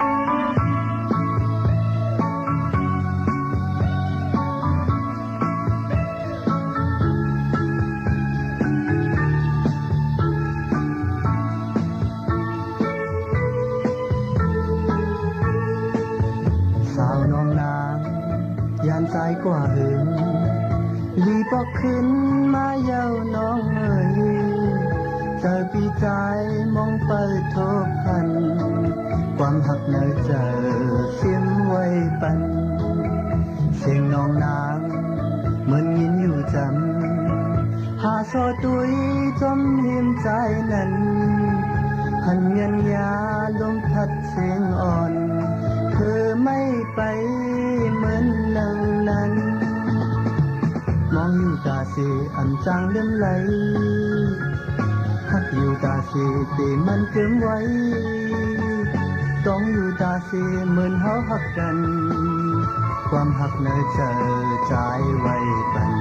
ยานสายกว่าหึงลีปอกขึ้นมาเย้าน้องเอ๋ยเจอปีใจมองเปิดทบพันความหักเนยเจอเสียมไว้ปันเสียงน้องนางเหมือนยินอยู่จำหาโซตุยจมหิมใจนั้นหันเงียนยาลมพัดเสียงอ่อนเธอไม่ไปเหมือนนางนั้นมองอยู่ตาสีอันจางเลื่อนไหลหักอยู่ตาสีตีมันเกิมไว้ต้องอยู่ตาสีเหมือนเฮาหักกันความหักเนื้อเจอใจไว้ปัน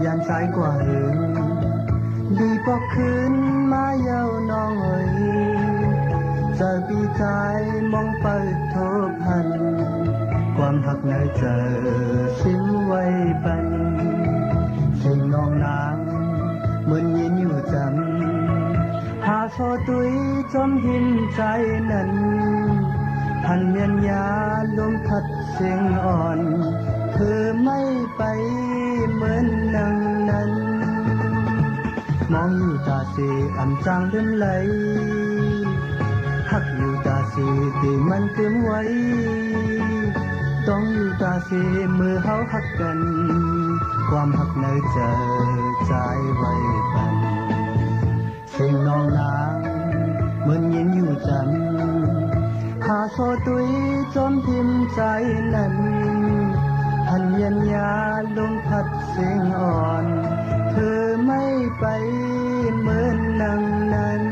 ยานสายกว่าหึงดีปอกขึ้นมาเย้าน้องเอ๋ยเจอปีใจมองเปิดทบพันความหักเนยเจอสิ้นไว้ปันสิ่งน้องนางเหมือนยินอยู่จำหาโซตุยจมหินใจนั้นพันเมียนยาลมพัดเสียงอ่อนเธอไม่ไปเหมือนนางนั้นมองอยู่ตาสีอันจางเลื่อนไหลหักอยู่ตาสีตีมันเติมไว้ต้องอยู่ตาสีมือเฮาหักกันความหักเนยเจอใจไว้ปันสิ่งน้องนางเหมือนยินอยู่จำหาโซตุยจมทิมใจนั้นหันเย็นยาลมพัดเสียงอ่อนเธอไม่ไปเหมือนนางนั้น